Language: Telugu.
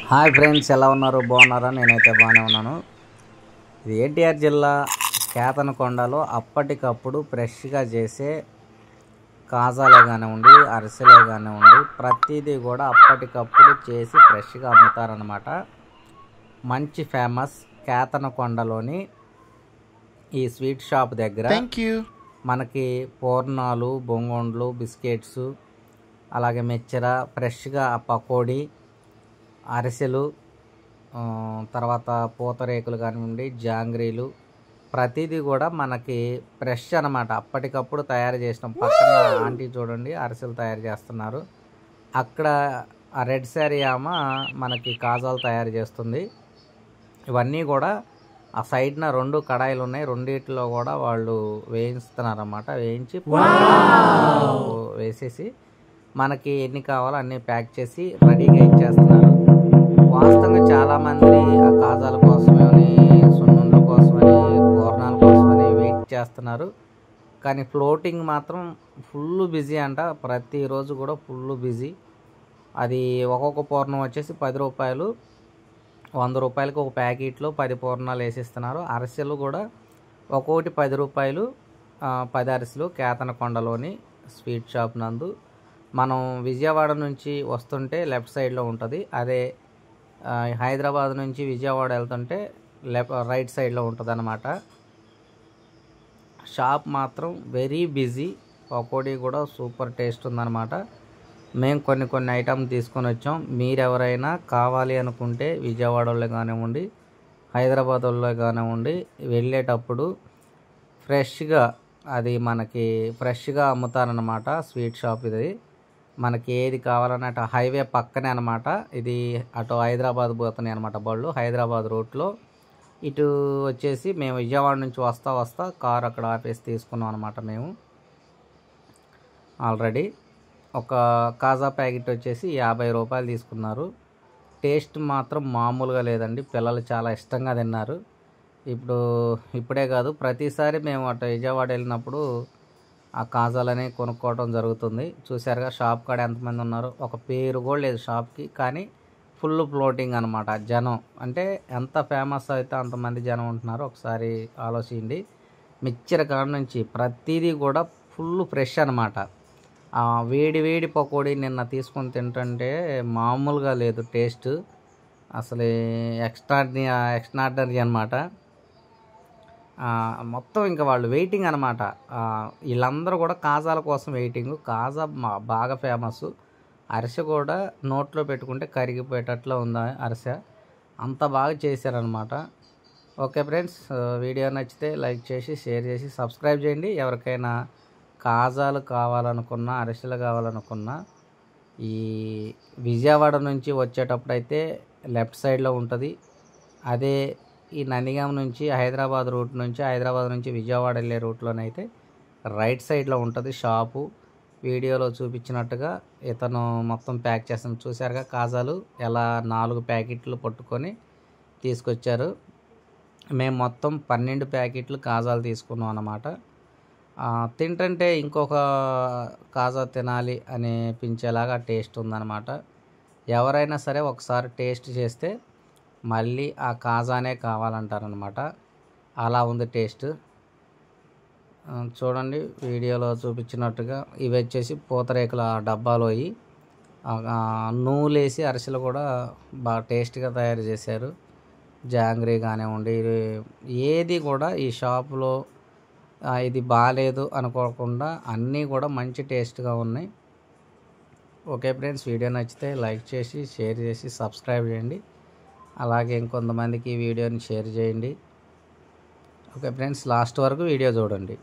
హాయ్ ఫ్రెండ్స్, ఎలా ఉన్నారు? బాగున్నారా? నేనైతే బాగానే ఉన్నాను. ఇది ఎన్టీఆర్ జిల్లా కేతనకొండలో అప్పటికప్పుడు ఫ్రెష్గా చేసే కాజాలే కానివ్వండి, అరిసెలే కానివ్వండి, ప్రతిదీ కూడా అప్పటికప్పుడు చేసి ఫ్రెష్గా అమ్ముతారనమాట. మంచి ఫేమస్ కేతనకొండలోని ఈ స్వీట్ షాప్ దగ్గర మనకి పూర్ణాలు, బొంగొండ్లు, బిస్కెట్స్, అలాగే మిక్చర, ఫ్రెష్గా పకోడీ, అరిసెలు, తర్వాత పూతరేకులు కానివ్వండి, జాంగ్రీలు, ప్రతిదీ కూడా మనకి ఫ్రెష్ అనమాట. అప్పటికప్పుడు తయారు చేసినాం. పక్కన ఆంటీ చూడండి అరిసెలు తయారు చేస్తున్నారు. అక్కడ ఆ రెడ్ శారీ ఆమె మనకి కాజాలు తయారు చేస్తుంది. ఇవన్నీ కూడా ఆ సైడ్న 2 కడాయిలు ఉన్నాయి. రెండిట్లో కూడా వాళ్ళు వేయిస్తున్నారన్నమాట. వేయించి వేసేసి మనకి ఎన్ని కావాలో అన్నీ ప్యాక్ చేసి రెడీగా ఇచ్చేస్తున్నారు. వాస్తవంగా చాలామంది ఆ కాజాల కోసమని, సున్నుండ్ల కోసమని, పూర్ణాల కోసమని వెయిట్ చేస్తున్నారు. కానీ ఫ్లోటింగ్ మాత్రం ఫుల్ బిజీ అంట. ప్రతిరోజు కూడా ఫుల్ బిజీ. అది ఒక్కొక్క పూర్ణం వచ్చేసి 10 రూపాయలు, 100 రూపాయలకి ఒక ప్యాకెట్లో 10 పూర్ణాలు వేసిస్తున్నారు. అరిసెలు కూడా ఒక్కొక్కటి 10 రూపాయలు, 10 అరిసెలు. కేతనకొండలోని స్వీట్ షాప్ నందు మనం విజయవాడ నుంచి వస్తుంటే లెఫ్ట్ సైడ్లో ఉంటుంది. అదే హైదరాబాద్ నుంచి విజయవాడ వెళ్తుంటే రైట్ సైడ్లో ఉంటుంది అన్నమాట. షాప్ మాత్రం వెరీ బిజీ. పకోడీ కూడా సూపర్ టేస్ట్ ఉందన్నమాట. మేము కొన్ని ఐటమ్ తీసుకొని వచ్చాం. మీరెవరైనా కావాలి అనుకుంటే విజయవాడలో కానివ్వండి, హైదరాబాద్లో కానివ్వండి, వెళ్ళేటప్పుడు ఫ్రెష్గా అది మనకి ఫ్రెష్గా అమ్ముతారనమాట. స్వీట్ షాప్ ఇది. మనకి ఏది కావాలన్నా అటు హైవే పక్కనే అనమాట. ఇది అటు హైదరాబాద్ పోతున్నాయి అనమాట బళ్ళు. హైదరాబాద్ రూట్లో ఇటు వచ్చేసి మేము విజయవాడ నుంచి వస్తా కారు అక్కడ ఆపేసి తీసుకున్నాం అనమాట. మేము ఆల్రెడీ ఒక కాజా ప్యాకెట్ వచ్చేసి 50 రూపాయలు తీసుకున్నారు. టేస్ట్ మాత్రం మామూలుగా లేదండి. పిల్లలు చాలా ఇష్టంగా తిన్నారు. ఇప్పుడే కాదు, ప్రతిసారి మేము అటు విజయవాడ వెళ్ళినప్పుడు ఆ కాజాలని కొనుక్కోవడం జరుగుతుంది. చూసారుగా షాప్ కాడ ఎంతమంది ఉన్నారు. ఒక పేరు కూడా లేదు షాప్కి, కానీ ఫుల్ ఫ్లోటింగ్ అనమాట. జనం అంటే ఎంత ఫేమస్ అయితే అంతమంది జనం ఉంటున్నారు. ఒకసారి ఆలోచించండి. మిక్చర్ కాడ నుంచి ప్రతిదీ కూడా ఫుల్ ఫ్రెష్ అనమాట. వేడి పకోడీ నిన్న తీసుకొని తింటుంటే మామూలుగా లేదు టేస్ట్. అసలు ఎక్స్ట్రాడినరీ అనమాట. మొత్తం ఇంకా వాళ్ళు వెయిటింగ్ అనమాట. వీళ్ళందరూ కూడా కాజాల కోసం వెయిటింగ్. కాజా బాగా ఫేమస్. అరిసె కూడా నోట్లో పెట్టుకుంటే కరిగిపోయేటట్లు ఉంది అరిసె. అంత బాగా చేశారనమాట. ఓకే ఫ్రెండ్స్, వీడియో నచ్చితే లైక్ చేసి, షేర్ చేసి, సబ్స్క్రైబ్ చేయండి. ఎవరికైనా కాజాలు కావాలనుకున్నా, అరిసెలు కావాలనుకున్నా ఈ విజయవాడ నుంచి వచ్చేటప్పుడు అయితే లెఫ్ట్ సైడ్లో ఉంటుంది. అదే ఈ నందిగామ నుంచి హైదరాబాద్ రూట్ నుంచి, హైదరాబాద్ నుంచి విజయవాడ వెళ్ళే రూట్లోనైతే రైట్ సైడ్లో ఉంటుంది షాపు. వీడియోలో చూపించినట్టుగా ఇతను మొత్తం ప్యాక్ చేస్తాను. చూసారుగా కాజాలు ఎలా 4 ప్యాకెట్లు పట్టుకొని తీసుకొచ్చారు. మేము మొత్తం 12 ప్యాకెట్లు కాజాలు తీసుకున్నాం అన్నమాట. తింటుంటే ఇంకొక కాజా తినాలి అనిపించేలాగా టేస్ట్ ఉందన్నమాట. ఎవరైనా సరే ఒకసారి టేస్ట్ చేస్తే మళ్ళీ ఆ కాజానే కావాలంటారనమాట. అలా ఉంది టేస్ట్. చూడండి వీడియోలో చూపించినట్టుగా. ఇవి వచ్చేసి పూతరేకుల డబ్బాలో నూనెలేసి అరిసెలు కూడా బాగా టేస్ట్గా తయారు చేశారు. జాంగ్రీ కానివ్వండి, ఏది కూడా ఈ షాపులో ఇది బాగాలేదు అనుకోకుండా అన్నీ కూడా మంచి టేస్ట్గా ఉన్నాయి. ఓకే ఫ్రెండ్స్, వీడియో నచ్చితే లైక్ చేసి, షేర్ చేసి, సబ్స్క్రైబ్ చేయండి. అలాగే ఇంకొంతమందికి ఈ వీడియోని షేర్ చేయండి. ఓకే ఫ్రెండ్స్, లాస్ట్ వరకు వీడియో చూడండి.